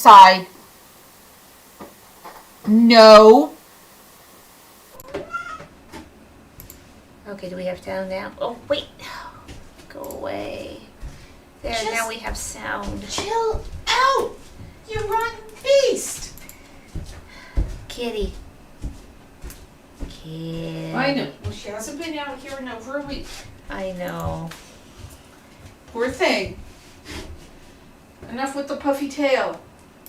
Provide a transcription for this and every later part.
side. No. Okay, do we have sound now? Oh, wait. Go away. There, Just now we have sound. Chill out, you rotten beast. Kitty. Kitty. I know. Well, she hasn't been out here in over a week. I know. Poor thing. Enough with the puffy tail.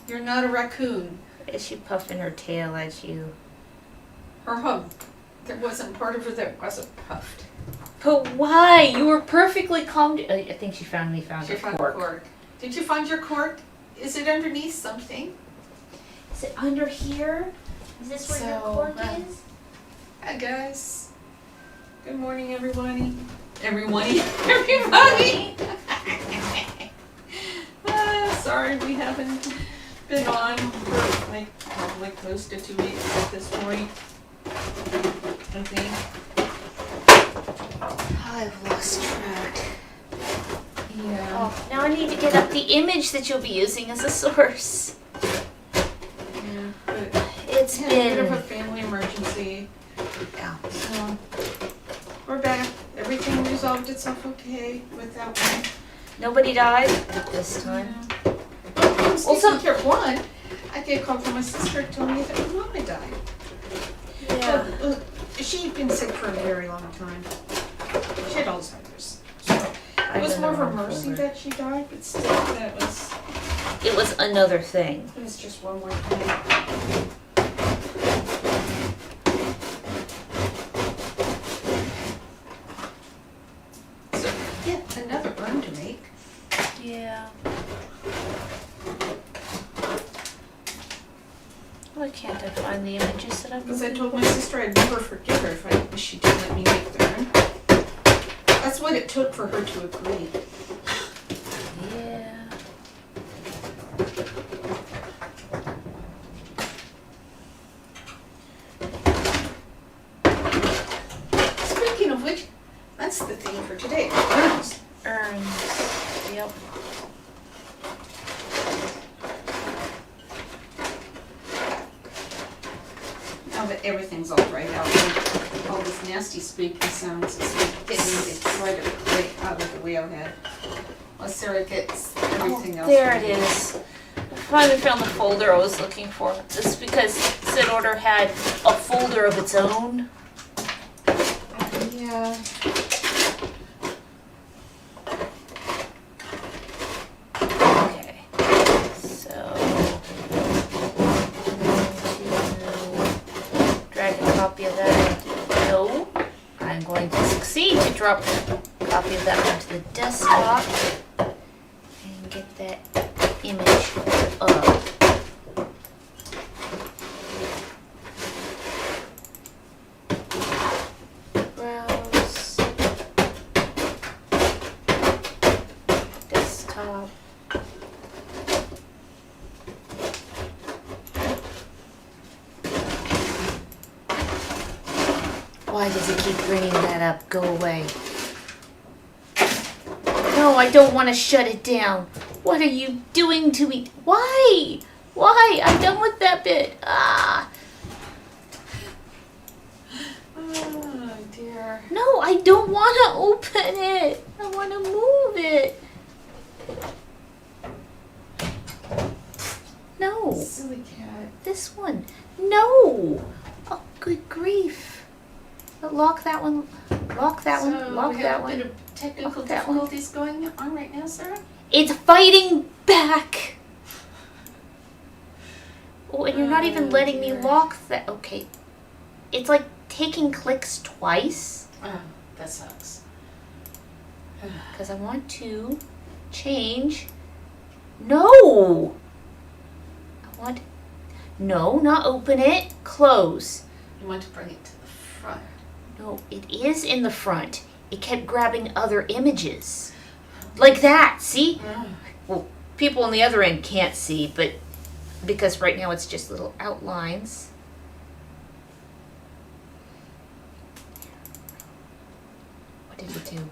You're not a raccoon. Is she puffing her tail at you? Her hug. There wasn't part of her that wasn't puffed. But why? You were perfectly calm. I think she finally found her found cork. a cork. Did you find your cork? Is it underneath something? Is it under here? Is this where your cork is? Hi guys. Good morning, everybody. Everybody. Sorry, we haven't been on for like close to 2 weeks at this point. I think. I've lost track. Yeah. Oh, now I need to get up the image that you'll be using as a source. Yeah, but It's had a bit of a been... family emergency. Yeah. So we're back. Everything resolved itself okay with that one. Nobody died this time. Also, care one, I get a call from my sister telling me that her mom had died. Yeah. She'd been sick for a very long time. She had Alzheimer's. So it was more of a mercy that she died, but still, that was... It was another thing. It was just one more thing. So, yeah, another urn to make. Yeah. Why can't I find the images that I'm Because I told my sister I'd never forgive her if she didn't let me make the urn. That's what it took for her to agree. Yeah. Speaking of which, that's the theme for today. Urns. Urns. Yep. Now that everything's all dried out, all this nasty squeaky sounds is getting it right out of the whalehead. Well, Sarah gets everything else. There ready. it is. I finally found the folder I was looking for. This is because Sid Order had a folder of its own. Yeah. Okay. So drag a copy of that. No. I'm going to succeed to drop a copy of that onto the desktop and get that image up. Browse. Desktop. Why does it keep bringing that up? Go away. No, I don't want to shut it down. What are you doing to me? Why? Why? I'm done with that bit. Ah. Oh dear. No, I don't want to open it. I want to move it. No. Silly cat. This one. No. Oh, good grief. Lock that one. Lock that one. Lock that one. We have a bit of technical Lock that one. difficulties going on right now, Sarah. It's fighting back. Oh, and you're not even letting me dear. lock that. Okay. It's like taking clicks twice. Oh, that sucks. Because I want to change. No. I want. No, not open it. Close. You want to bring it to the front. No, it is in the front. It kept grabbing other images. Like that, see? Well, people on the other end can't see, but because right now it's just little outlines. What did it do?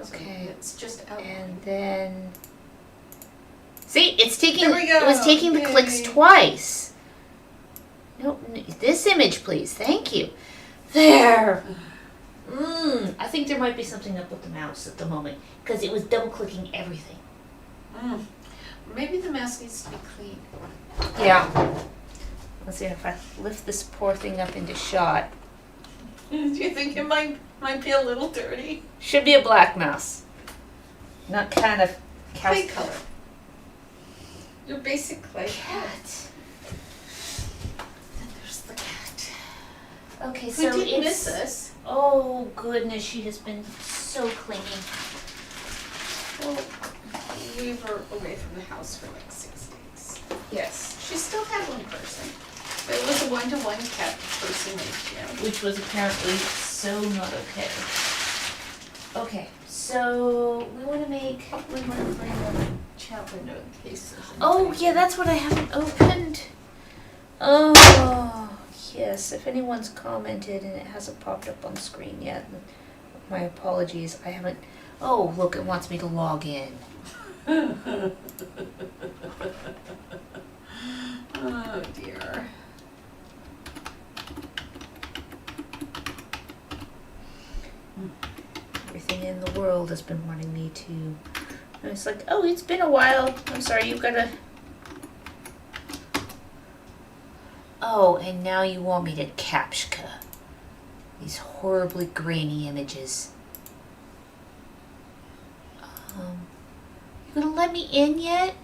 Okay. It's just out. And then, see, it's taking. There we go. It was taking the Yay. clicks twice. Nope. This image, please. Thank you. There. I think there might be something up with the mouse at the moment because it was double clicking everything. Maybe the mouse needs to be clean. Yeah. Let's see if I lift this poor thing up into shot. Do you think it might be a little dirty? Should be a black mouse. Not kind of Clay color. Your basic clay color. cat. Then there's the cat. Okay, Who so didn't it's. miss us? Oh goodness, she has been so clingy. Well, we were away from the house for like 6 days. Yes. She still had one person. But it was a 1-to-1 cat person ratio. Which was apparently so not okay. Okay, so we want to bring the Chat window in case there's Oh anything. yeah, that's what I haven't opened. Oh yes, if anyone's commented and it hasn't popped up on screen yet, my apologies. I haven't. Oh look, it wants me to log in. Oh dear. Everything in the world has been wanting me to. And it's like, oh, it's been a while. I'm sorry, you've got to. Oh, and now you want me to captcha these horribly grainy images. You gonna let me in yet?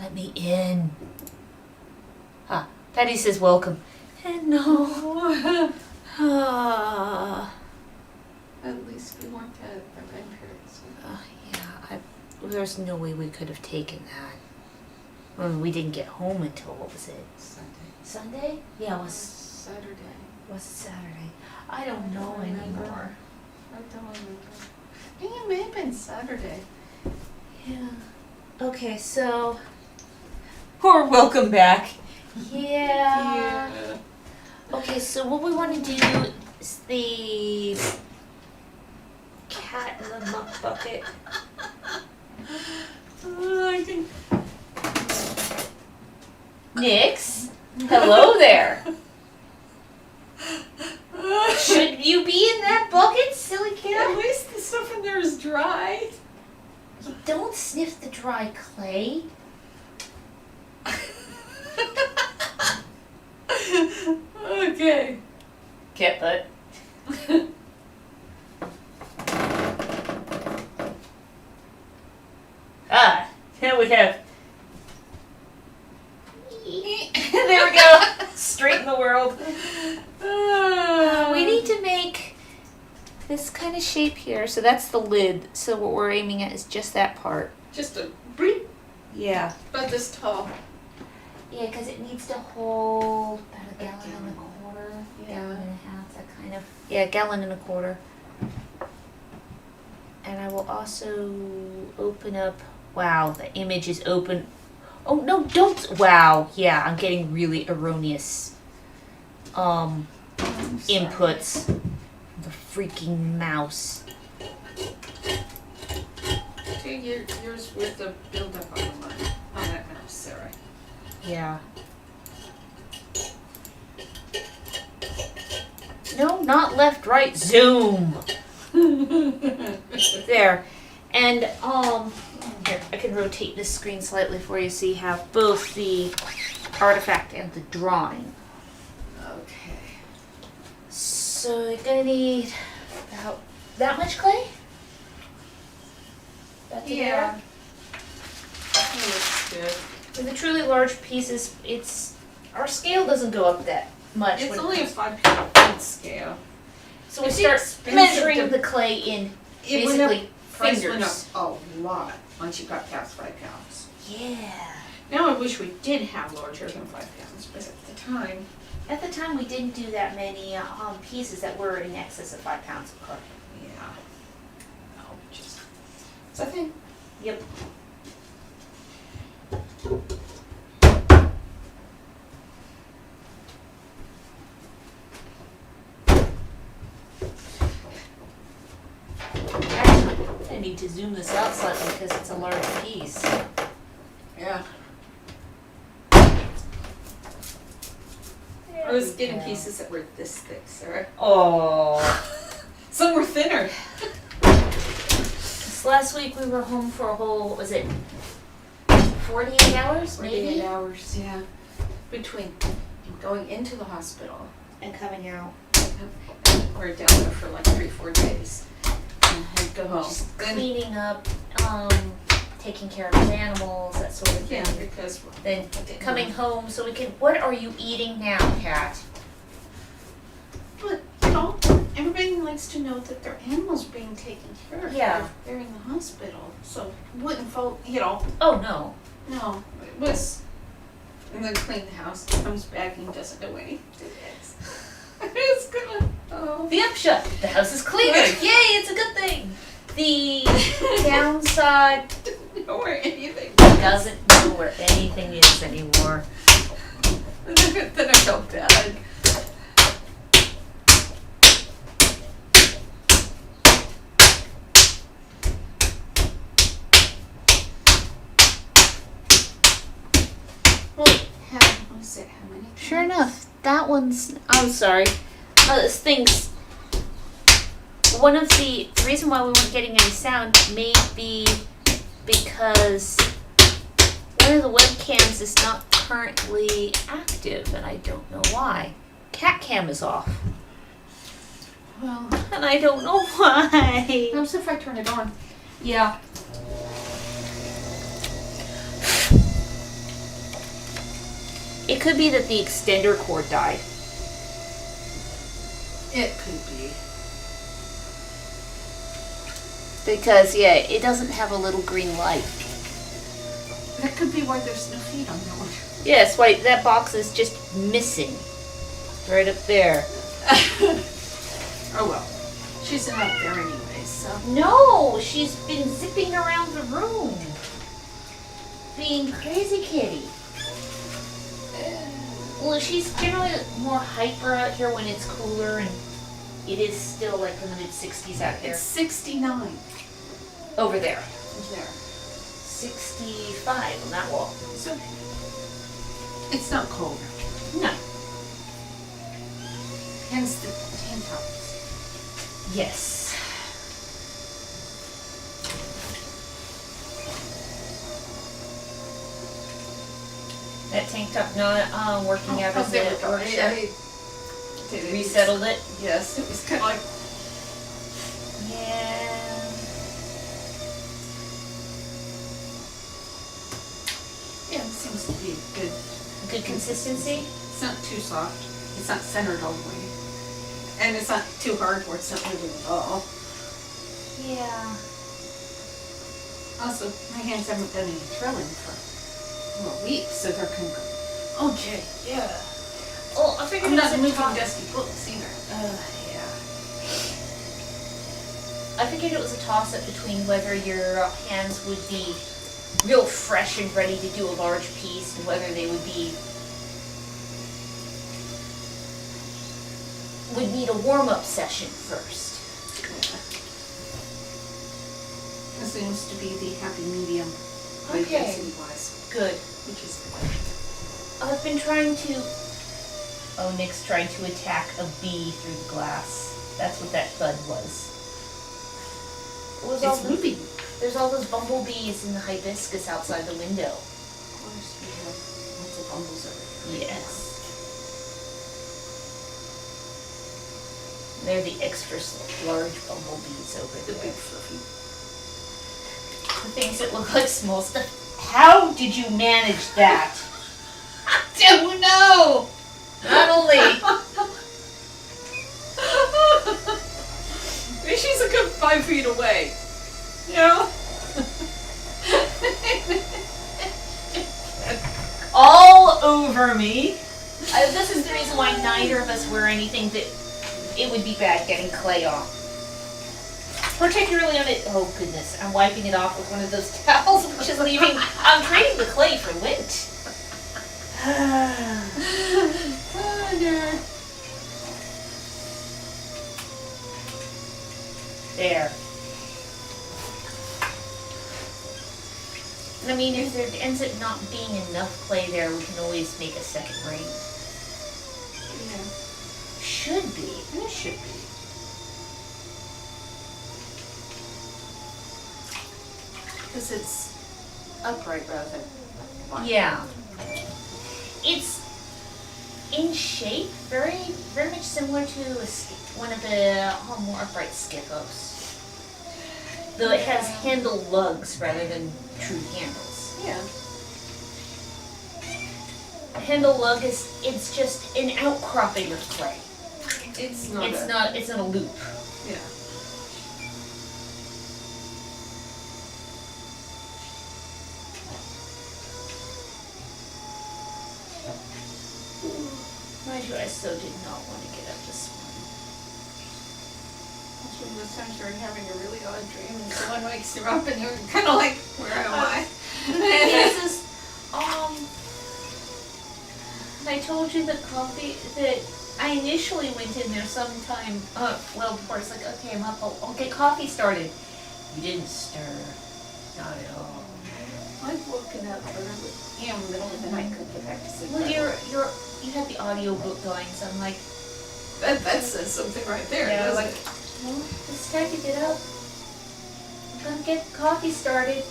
Let me in. Ah, Patty says welcome. And no. Ah. At least we weren't at the grandparents. Yeah, there's no way we could have taken that. I mean, we didn't get home until, what was it? Sunday? Yeah, it was Saturday. Was it Saturday? I don't know remember. anymore. I don't remember. I think it may have been Saturday. Yeah. Okay, so. Or welcome back. Yeah. Okay, so what we want to do is the cat in the muck bucket. I think. Nix, hello there. Should you be in that bucket, silly At cat? least the stuff in there is dry. Don't sniff the dry clay. Okay. Cat butt. Now we have. There we go. Straighten the world. We need to make this kind of shape here. So that's the lid. So what we're aiming at is just that part. Just a brief, Yeah. about this tall. Yeah, because it needs to hold about a gallon and a quarter. Yeah. Gallon and a half, that kind of. Yeah, gallon and a quarter. And I will also open up. Wow, the image is open. Oh no, don't. Wow, yeah, I'm getting really erroneous inputs. The freaking mouse. Okay, yours with the build-up on that mouse, Sarah. Yeah. No, not left, right. Zoom. There. And here, I can rotate this screen slightly for you so you have both the artifact and the drawing. Okay. So you're gonna need about that much clay? That's Yeah. That looks good. For the truly large pieces, our scale doesn't go up that much. It's when it only a comes- 5-pound scale. So we It's start expensive measuring to- the clay in It went up, basically price went up fingers. a lot once you got past 5 pounds. Yeah. Now I wish we did have larger than 5 pounds, but at the time, At the time, we didn't do that many pieces that were in excess of 5 pounds of clay. yeah. No, just, it's a thing. Yep. need to zoom this out slightly because it's a large piece. Yeah. I was getting pieces that were this thick, Sarah. Oh. Some were thinner. This last week we were home for a whole, what was it, 48 hours maybe? 48 hours, yeah. Between going into the hospital. And coming out. We're down there for like 3-4 days. And I'd go home. Just Then, cleaning up, taking care of his animals, that sort of thing. yeah, because Then coming home so we can, what are you eating now, Kat? but you know, everybody likes to know that their animals are being taken care of. Yeah. They're in the hospital. So wouldn't fall, you know, Oh, no. no. It was, and then clean the house, comes back and doesn't do anything. It's gonna, oh. The upshot, the house is cleaner. Yay, it's a good thing. The downside, Know where anything. doesn't know where anything is anymore. Then I felt bad. Well, what is it? How many? Sure enough, that one's, I'm sorry. This thing's, one of the reason why we weren't getting any sound may be because one of the webcams is not currently active, and I don't know why. Cat cam is off, Well, and I don't know why. notice if I turn it on. Yeah. It could be that the extender cord died. It could be. Because, yeah, it doesn't have a little green light. That could be why there's no feed on that one. Yes, wait, that box is just missing. Right up there. Oh well. She's not there anyway, so. No, she's been zipping around the room. Being crazy kitty. Well, she's generally more hyper out here when it's cooler, and it is still like in the mid-60s out here. It's 69 Over there. there. 65 on that wall. So it's not cold. No. Hence the tank tops. Yes. That tank top not working out as there we it go. works. I did it. Resettled it. Yes, it was kind of like. Yeah. Yeah, it seems to be good. Good consistency. It's not too soft. It's not centered all the way. And it's not too hard where it's not moving at all. Yeah. Also, my hands haven't done any drilling for weeks, so they're kind of okay, yeah. Well, I figured I'm not it was a moving top. dusty books either. Yeah. I figured it was a toss-up between whether your hands would be real fresh and ready to do a large piece, and whether they would need a warm-up session first. This seems to be the happy medium, Okay. density-wise, Good. which is good. I've been trying to. Oh, Nick's trying to attack a bee through the glass. That's what that thud was. It was all It's moving. There's all those bumblebees in the hibiscus outside the window. Of course, we have lots of bumbles over here. Yes. They're the extra large bumblebees over The there. big fluffy. The things that look like small stuff. How did you manage that? I don't know! Not only. She's a good 5 feet away. You know? All over me. This is the reason why neither of us wear anything that it would be bad getting clay on. Particularly on it. Oh goodness, I'm wiping it off with one of those towels, which is leaving. I'm trading the clay for lint. Oh, dear. There. I mean, if there ends up not being enough clay there, we can always make a second ring. Yeah. Should be. It should be. Because it's upright rather than flat. Yeah. It's in shape very, very much similar to one of the more upright skippos. Though it has handle lugs rather than true handles. Yeah. A handle lug it's just an outcropping of clay. It's not It's not a loop. Yeah. Mind you, I so did not want to get up this morning. That's when the times you're having a really odd dream and someone wakes you up and you're kind of like, where am I? This is, I told you the coffee that I initially went in there sometime, before it's like, okay, I'm up, I'll get coffee started. You didn't stir, not at all. I've woken up early, in the middle of the night, couldn't get back to sleep. Well, you had the audio book going, so I'm like, That says something right there, yeah, doesn't like, it? well, it's time to get up. I'm gonna get coffee started.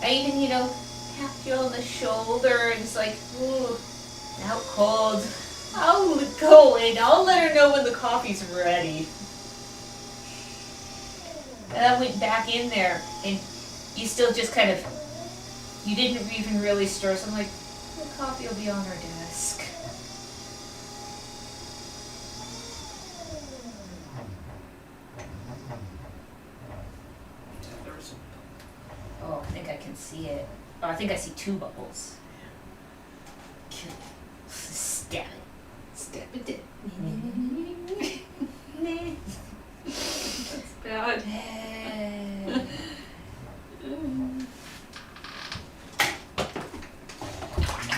I even, tapped you on the shoulder and it's like, ooh, out cold. I'll go in. I'll let her know when the coffee's ready. And I went back in there and you still just kind of, you didn't even really stir. So I'm like, the coffee will be on her desk. Oh, I think I can see it. Oh, I think I see two bubbles. Kill it. Stab it. Step it in. That's bad.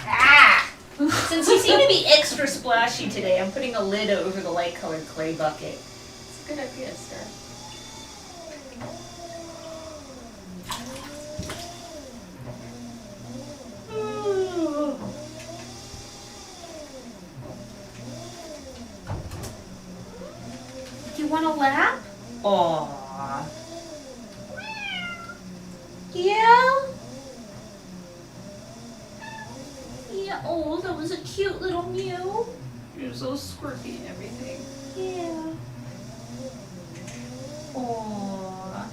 Ah! Since you seem to be extra splashy today, I'm putting a lid over the light-colored clay bucket. It's a good idea, Sarah. Do you want a lap? Aww. Yeah? Yeah, oh, that was a cute little mew. You're so squirty and everything. Yeah. Aww.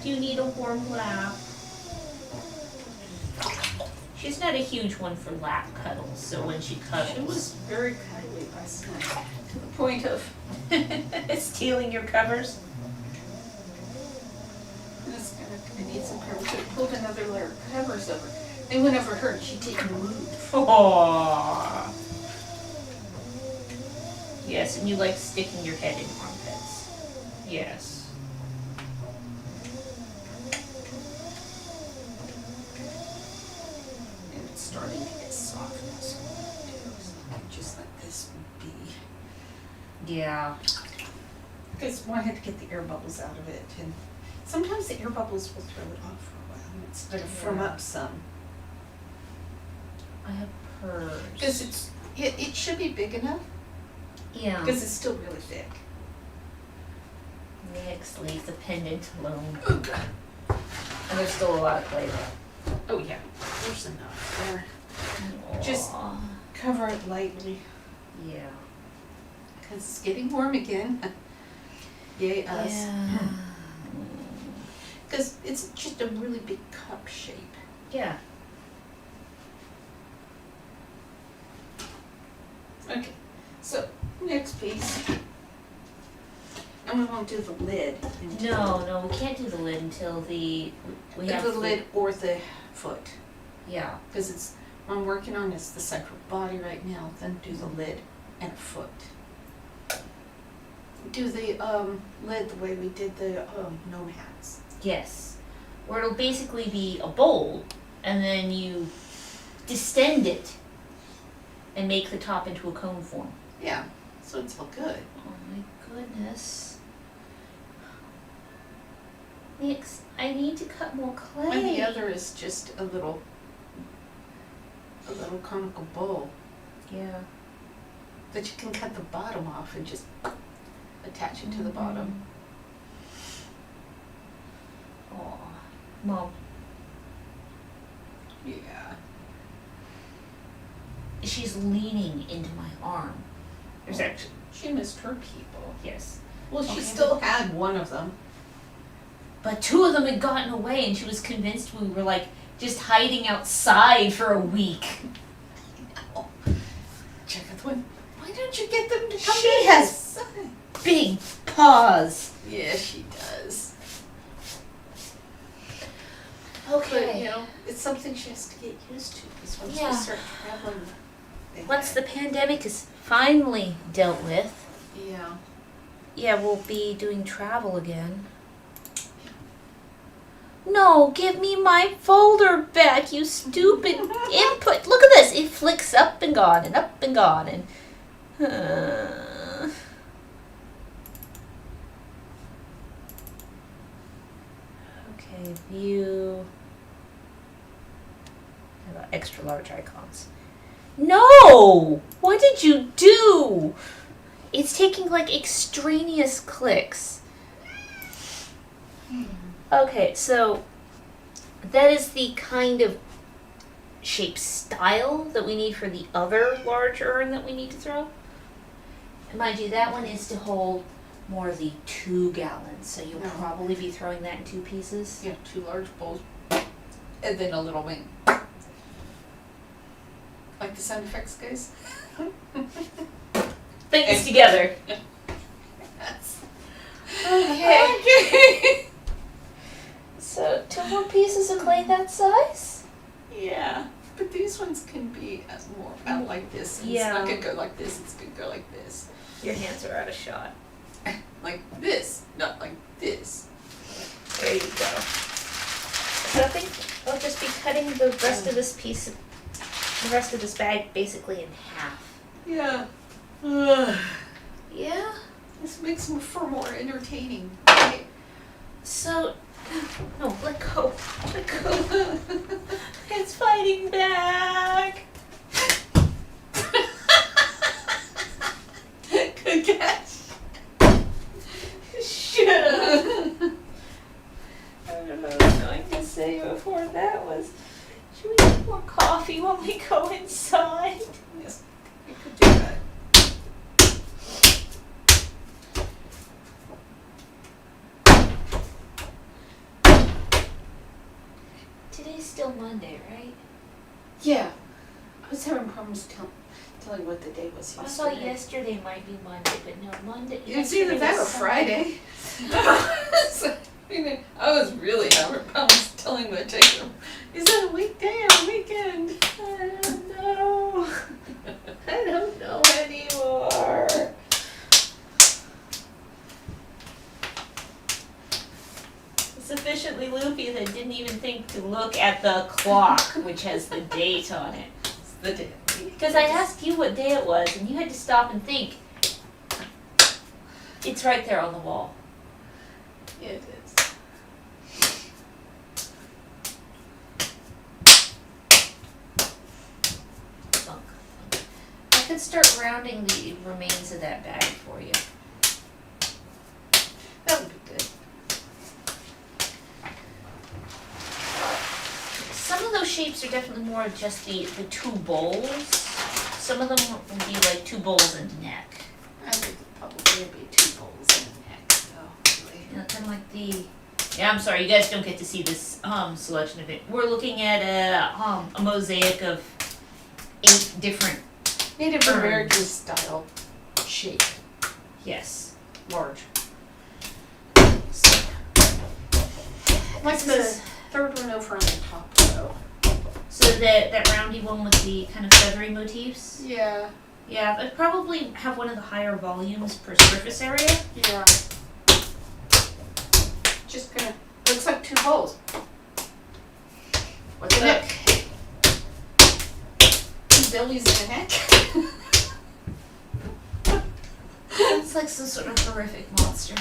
Do you need a warm lap? She's not a huge one for lap cuddles, so when she cuddles... She was very cuddly last night, to the point of stealing your covers. I need some covers. So I pulled another layer of covers over. They went over her and she didn't move. Aww. Yes, and you like sticking your head in armpits. Yes. And it's starting to get soft now, so what I do is just let this be. Yeah. Because I had to get the air bubbles out of it, and sometimes the air bubbles will throw it off for a while instead of firm up some. I have hers. Because it should be big enough, Yeah. because it's still really thick. Next leaves the pendant alone. Oh, God. And there's still a lot of clay there. Oh yeah, there's enough there. Just- Aw. Cover it lightly, Yeah. because it's getting warm again. Yay us. Yeah. Because it's just a really big cup shape. Yeah. Okay, so next piece. And we won't do the lid until No, we can't do the lid until we have the lid or the foot. Yeah. Because it's what I'm working on is the separate body right now. Then do the lid and a foot. Do the lid the way we did the gnome hats. Yes. Where it'll basically be a bowl, and then you distend it and make the top into a cone form. Yeah, so it's all good. Oh my goodness. I need to cut more clay. And the other is just a little conical bowl Yeah. that you can cut the bottom off and just attach it to the bottom. Oh, Mom. Yeah. She's leaning into my arm. There's actually, She missed her people. yes. Well, she Okay. still had one of them. But 2 of them had gotten away, and she was convinced we were like just hiding outside for a week. Oh. Jacqueline, why don't you get them to come She in? has big paws. Yeah, she does. Okay. But, you know, it's something she has to get used to because once Yeah. we start traveling, Once the pandemic is finally dealt with, yeah. we'll be doing travel again. No, give me my folder back, you stupid input. Look at this. It flicks up and gone and up and gone and okay, view. How about extra large icons? No! What did you do? It's taking like extraneous clicks. Okay, so that is the kind of shape style that we need for the other large urn that we need to throw. And mind you, that one is to hold more of the 2 gallons, so you'll probably be throwing that in 2 pieces. Yeah, 2 large bowls and then a little wing. Like the sound effects guys? Things together. That's Okay. okay. So 2 more pieces of clay that size? Yeah, but these ones can be more out like this. And Yeah. It's not gonna go like this, it's gonna go like this. Your hands are out of shot. Like this, not like this. There you go. So I think I'll just be cutting the rest of this the rest of this bag basically in half. Yeah. Yeah? This makes them for more entertaining. Right? So, no, let go. Let go. It's fighting back. Good catch. Shut up. I don't know what I was going to say before that was, should we get more coffee while we go inside? Yes, we could do that. Today's still Monday, right? Yeah. I was having problems telling what the day was I yesterday. thought yesterday might be Monday, but no, Monday. It's either that or Friday. So, I was really having problems telling what day. Is that a weekday or a weekend? I don't know. I don't know anymore. Sufficiently loopy that I didn't even think to look at the clock, which has the date on it. It's the day. Because I asked you what day it was, and you had to stop and think. It's right there on the wall. It is. Funk. I could start rounding the remains of that bag for you. That would be good. Some of those shapes are definitely more of just the 2 bowls. Some of them will be like 2 bowls and a neck. I think it probably would be 2 bowls and a neck, though, really. You know, kind of like the. Yeah, I'm sorry, you guys don't get to see this selection of it. We're looking at a mosaic of 8 different. Native American style shape. Yes. Large. Like the third one over on the top, though. So that roundy one with the kind of feathery motifs. Yeah. Yeah, I'd probably have one of the higher volumes per surface area. Yeah. Just gonna, looks like 2 bowls. What's the neck? 2 bellies and a neck. It's like some sort of horrific monster.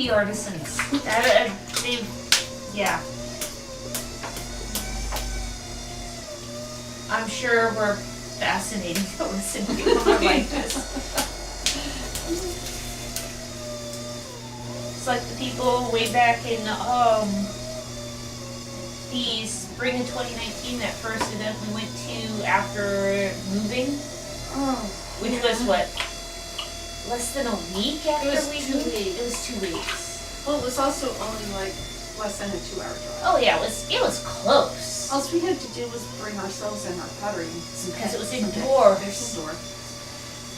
3D artisans. Yeah. I'm sure we're fascinating to listen to people like this. It's like the people way back in the spring of 2019, that first event we went to after moving, which was what? Less than a week after we moved? It was 2 weeks. Well, it was also only like less than a 2-hour drive. Oh yeah, it was close. All we had to do was bring ourselves and our pottery. Because it was indoors.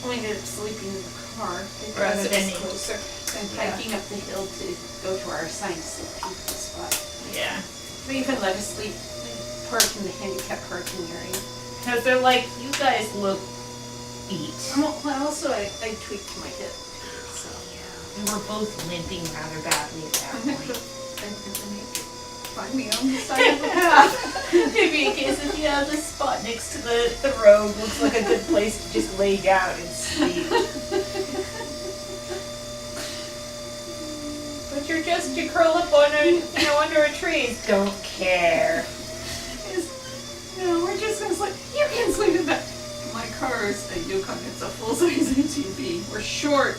We ended up sleeping in the car Rather because it than was closer than hiking up the hill to go to our assigned sleep spot. Yeah. They even let us sleep, park in the handicap parking area. Because they're like, you guys look beat. Well, also I tweaked my hip, so. We were both limping rather badly at that point. Find me on the side of the path. Maybe in case if you have this spot next to the road, looks like a good place to just lay down and sleep. But you curl up on under a tree. Don't care. We're just gonna sleep. You can sleep in that. My car is a Yukon. It's a full-size SUV. We're short.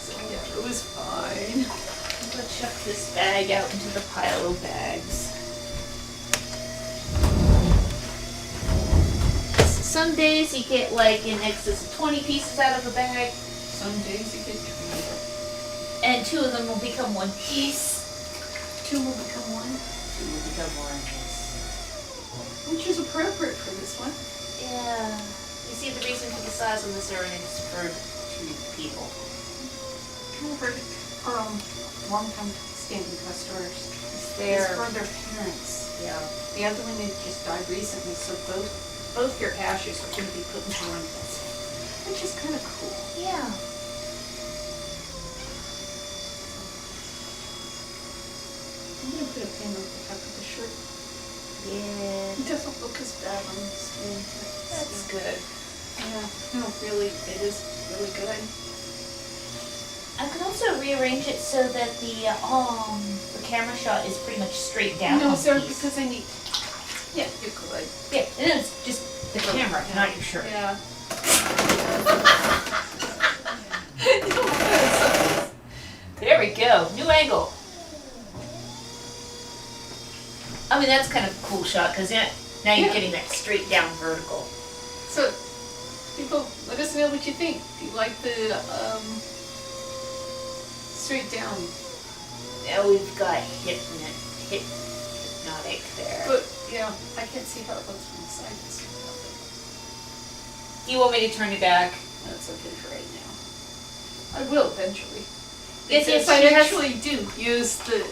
So yeah, it was fine. I'm gonna chuck this bag out into the pile of bags. Some days you get like in excess of 20 pieces out of a bag. Some days you get 3. And 2 of them will become 1 piece. 2 will become 1. 2 will become 1, yes. Which is appropriate for this one. Yeah. You see, the reason for the size of this area is for 2 people. Long-time standing customers. It's They're- for their parents. Yeah. The other one had just died recently, so both your ashes are going to be put into one vessel, which is kind of cool. Yeah. I'm going to put a pin on the top of the shirt. Yeah. It doesn't look as bad on the screen. That's good. Yeah, no, really, it is really good. I could also rearrange it so that the camera shot is pretty much straight down. No, on sir, the piece. because I need. Yeah, you could. Yeah, and then it's just the camera, not your shirt. Yeah. There we go. New angle. I mean, that's kind of a cool shot because now you're getting that straight down vertical. So, people, let us know what you think. Do you like the straight down? Now we've got hypnotic there. But, yeah, I can't see how it looks from the side. This You want me to turn it back? That's okay for right now. I will eventually. Yes, Because yes, I she has- actually do use the.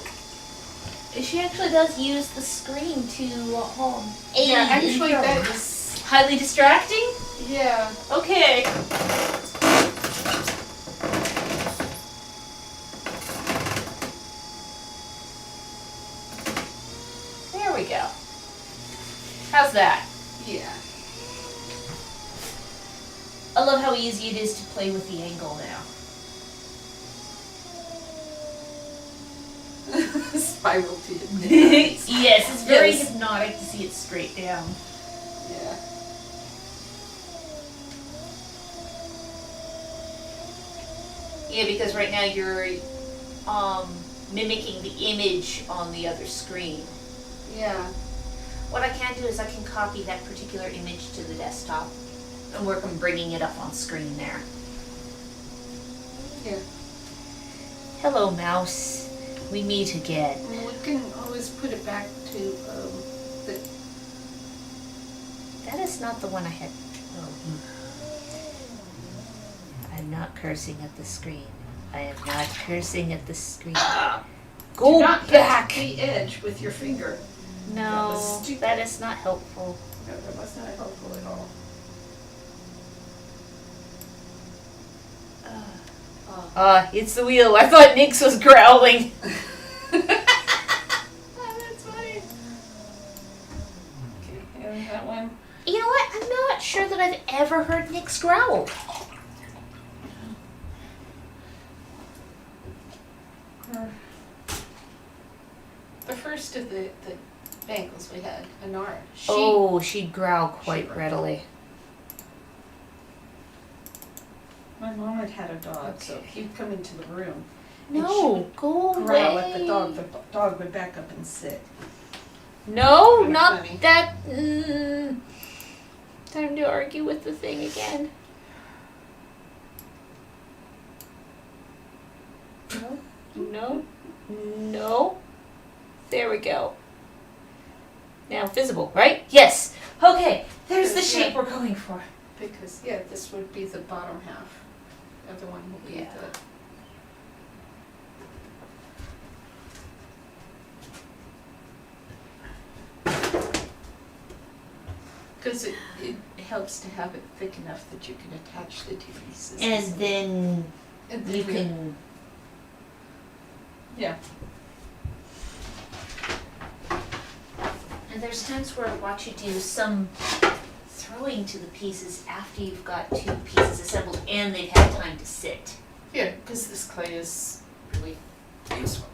She actually does use the screen to aid. Yeah, actually, in that filming. is. Highly distracting? Yeah. Okay. There we go. How's that? Yeah. I love how easy it is to play with the angle now. Spiral to hypnotize. Yes, it's very Yes. hypnotic to see it straight down. Yeah. Yeah, because right now you're mimicking the image on the other screen. Yeah. What I can do is I can copy that particular image to the desktop and work on bringing it up on screen there. Yeah. Hello, mouse. We meet again. Well, we can always put it back to the. That is not the one I had. Oh. I'm not cursing at the screen. I am not cursing at the screen. Go Do not back! hit the edge with your finger. That No, was stupid. that is not helpful. No, that was not helpful at all. It's the wheel. I thought Nix was growling. That's funny. Okay, and that one. You know what? I'm not sure that I've ever heard Nix growl. most of the Bengals we had, Anara, she'd growl quite She- readily. my mom had a dog, so he'd come into the room, No, go away. growl at the dog would back up and sit. No, Kinda not funny. that. Time to argue with the thing again. No, no, no. There we go. Now visible, right? Yes. Okay, there's the shape Yeah. we're going for. Because, yeah, this would be the bottom half. The other one will be Yeah. Because it helps to have it thick enough that you can attach the two pieces. And then And you then can. Yeah. And there's times where I watch you do some throwing to the pieces after you've got two pieces assembled and they've had time to sit. Yeah, because this clay is really useful.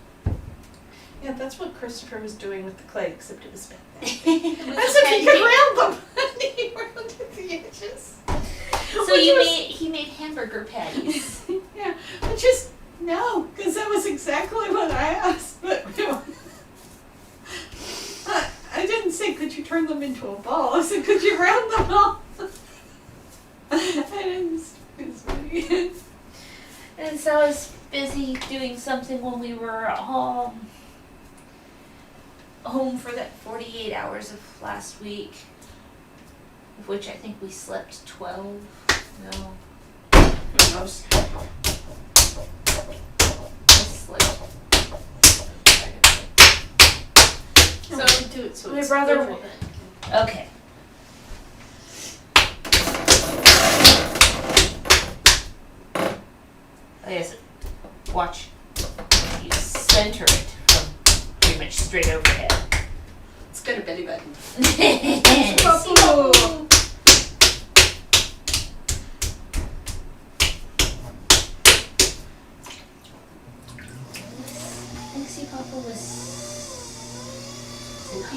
Yeah, that's what Christopher was doing with the clay, except it was bent back. As if he could round them. He rounded the edges. So he made hamburger patties. Yeah, but just, no, because that was exactly what I asked, but, I didn't say, could you turn them into a ball? I said, could you round them off? I didn't, it's funny. And so I was busy doing something when we were home for that 48 hours of last week, of which I think we slept 12. No, Who knows? I slept. So we do it so my it's brother- livable. Okay. Yes, watch. You center it from pretty much straight overhead. It's got a belly button. Papu. I think Si Papa was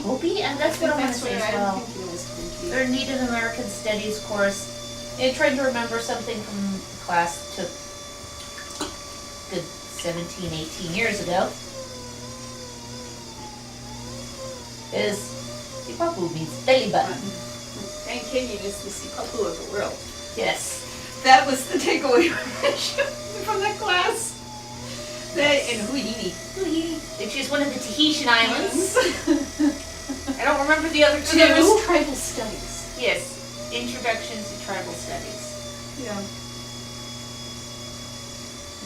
Hopi, and that's what I want to say as well. I think it was Their Native American Studies course. I tried to remember something from class took good 17, 18 years ago. Is Sipapu means belly button. Grand Canyon is the Sipapu of the world. Yes. That was the takeaway from the class. That and Huini. Which is one of the Tahitian islands. I don't remember the other two. There was tribal studies. Yes. Introductions to Tribal Studies. Yeah.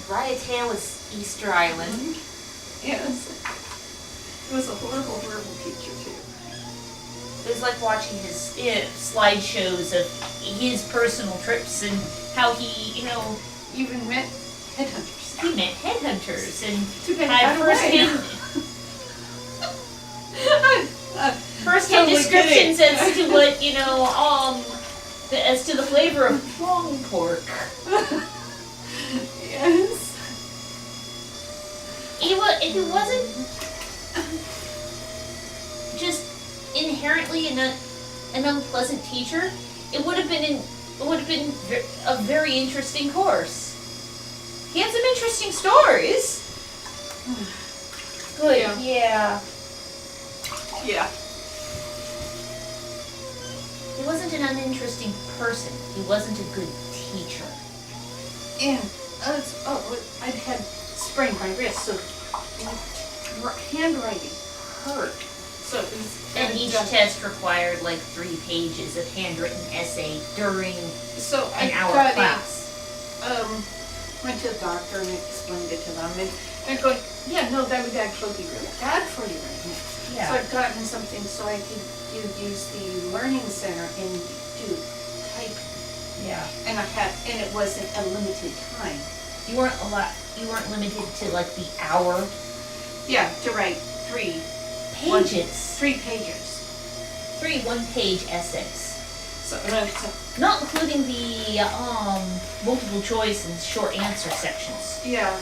Raiatea was Easter Island. Yes. It was a horrible, horrible teacher too. It was like watching his slideshows of his personal trips and how he, Even met headhunters. he met headhunters and Too bad had he got away. first-hand Totally descriptions kidding. as to what, as to the flavor of long pork. Yes. If it wasn't just inherently an unpleasant teacher, it would have been a very interesting course. He had some interesting stories. Good, yeah. Yeah. He wasn't an uninteresting person. He wasn't a good teacher. And I'd had sprained my wrist, so handwriting hurt. So it was. And each test required like 3 pages of handwritten essay during So an hour got class. went to the doctor and explained it to them, and they're going, yeah, no, that would actually be really bad for you right now. So I've gotten something so I could use the learning center and do typing. Yeah. And it wasn't a limited time. You weren't limited to like the hour Yeah, to write 3 pages. 3 pages. 3 one-page essays. So Not including the multiple choice and short answer sections. yeah.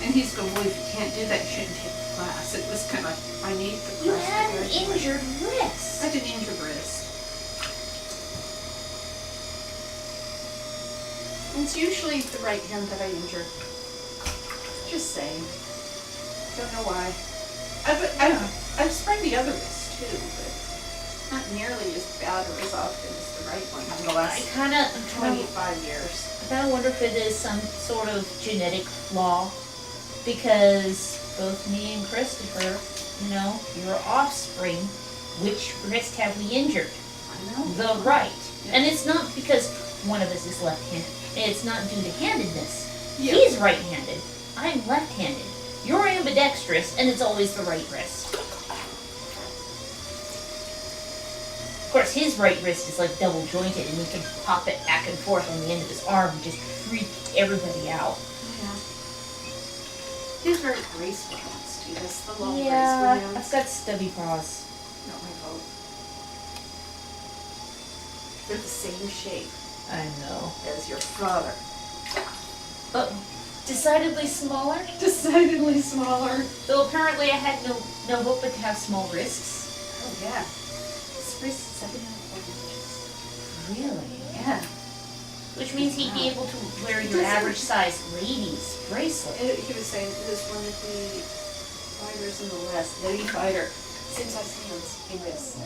And he's going, well, if you can't do that, you shouldn't take the class. It was kind of like, I need the class. You to had an graduate. injured wrist. I had an injured wrist. It's usually the right hand that I injure. Just saying. Don't know why. I've sprained the other wrist too, but not nearly as bad or as often as the right one in the last I'm 25 years. kind of wonder if it is some sort of genetic flaw, because both me and Christopher, your offspring, which wrist have we injured? I know. The right. Yeah. And it's not because one of us is left-handed. It's not due to handedness. Yeah. He's right-handed. I'm left-handed. You're ambidextrous, and it's always the right wrist. Of course, his right wrist is like double jointed, and he can pop it back and forth on the end of his arm and just freak everybody out. Yeah. He's very graceful hands too. That's the long graceful Yeah, hands. I've got stubby paws. Not my fault. They're the same shape I know. as your father. But decidedly smaller. Decidedly smaller. Though apparently I had no hope but to have small wrists. Oh yeah. His wrist is 7.25 inches. Really? Yeah. Which means he'd be able to wear your Doesn't- average size lady's bracelet. He was saying this one of the fighters in the West, lady fighter, same size hands and wrists.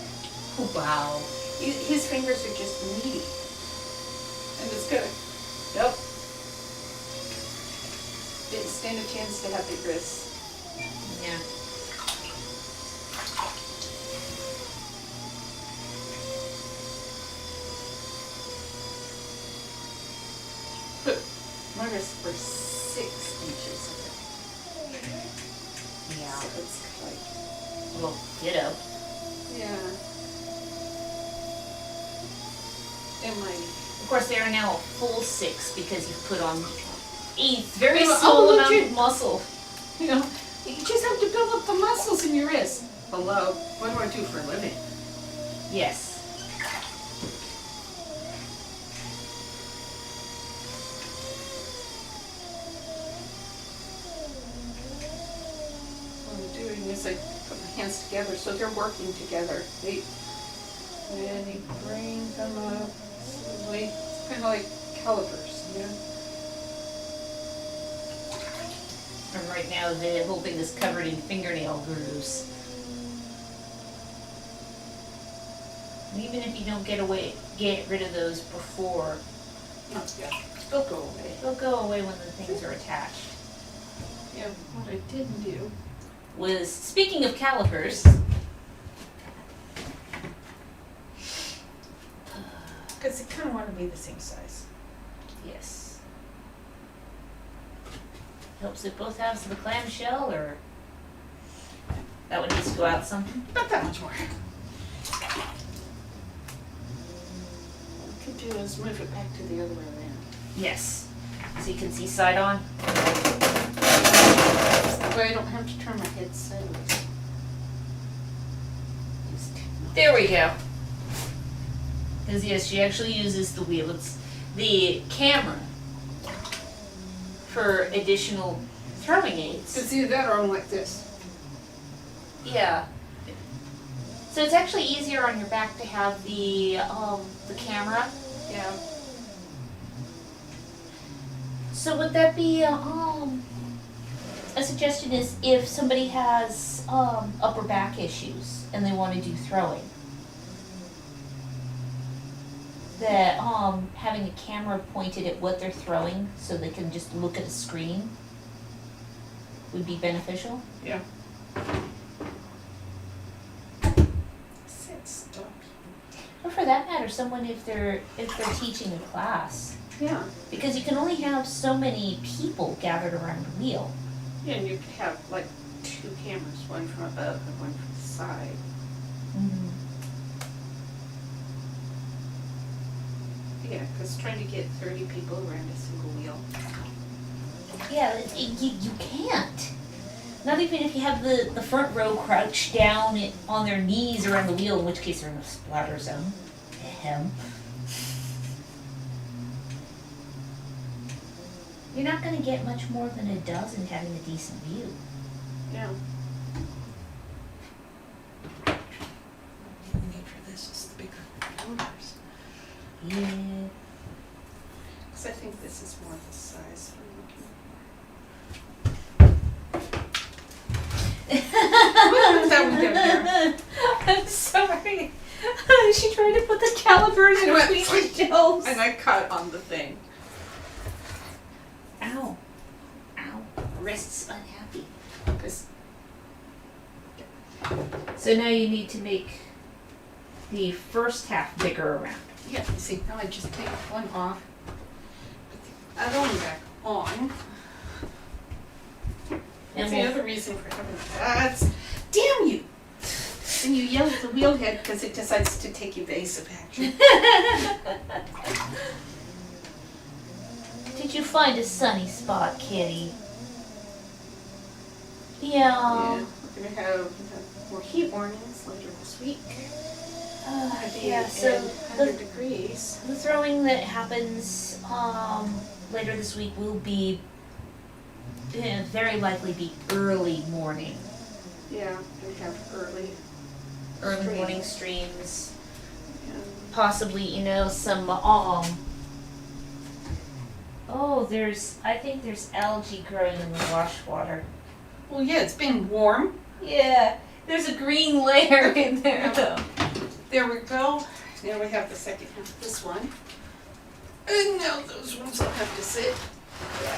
Wow. His fingers are just meaty. And it's good. Yep. Didn't stand a chance to have big wrists. Yeah. My wrists were 6 inches of it. Yeah. So it's like, Well, ditto. yeah. And my, Of course, they are now a full 6 because you've put on a very Oh, small look amount at- of muscle. you know, you just have to build up the muscles in your wrist. Hello, what do I do for a living? Yes. What I'm doing is I put my hands together so they're working together. And you bring them up slowly. It's kind of like calipers, you know? And right now the whole thing is covered in fingernail grooves. And even if you don't get rid of those before, Yeah, they'll go away. they'll go away when the things are attached. Yeah, what I didn't do. Was, speaking of calipers, Because they kind of want to be the same size. yes. Helps if both halves of the clamshell, or that one needs to go out some. Not that much more. What we could do is move it back to the other way around. Yes. So you can see side on. That way I don't have to turn my head sideways. There we go. Because yes, she actually uses the wheel. It's the camera for additional throwing aids. It's either that or I'm like this. Yeah. So it's actually easier on your back to have the camera. Yeah. So would that be a suggestion is if somebody has upper back issues and they want to do throwing, that having a camera pointed at what they're throwing so they can just look at a screen would be beneficial. Yeah. Sit stuck. Or for that matter, someone if they're teaching a class. Yeah. Because you can only have so many people gathered around the wheel. Yeah, and you could have like 2 cameras, one from above and one from the side. Mm-hmm. Yeah, because trying to get 30 people around a single wheel. Yeah, you can't. Not even if you have the front row crouched down on their knees around the wheel, in which case they're in a splatter zone. Ahem. You're not going to get much more than a dozen having a decent view. Yeah. The need for this is the bigger numbers. Yeah. Because I think this is more the size I'm looking for. That one down there. I'm sorry. She tried to put the calipers in between the shelves. And I cut on the thing. Ow. Ow. Wrist's unhappy. 'Cause So now you need to make the first half bigger around. yeah, you see, now I just take one off, put the other one back on. And That's the we'll- other reason for having that. Damn you! And you yell at the wheel head because it decides to take evasive action. Did you find a sunny spot, kitty? Yeah. Yeah, we're gonna have more heat warnings later this week. Yeah, so 100 degrees. the throwing that happens later this week will be very likely be early morning. Yeah, we have early. Early Streams. morning streams. Yeah. Possibly, some I think there's algae growing in the wash water. Well, yeah, it's been warm. Yeah, there's a green layer in there though. There we go. Now we have the second half of this one. And now those ones will have to sit. Yeah.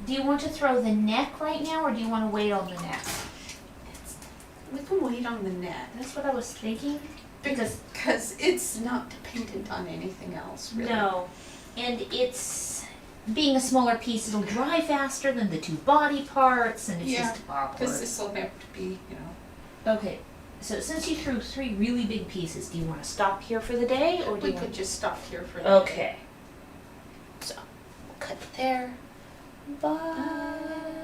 Do you want to throw the neck right now, or do you want to wait on the neck? We can wait on the net. That's what I was thinking. Because it's not dependent on anything else, really. No, and it's being a smaller piece, it'll dry faster than the two body parts, and it's Yeah, just awkward. Because this will have to be, Okay, so since you threw 3 really big pieces, do you want to stop here for the day, or do we you could want? just stop here for the Okay. So we'll cut there. Bye.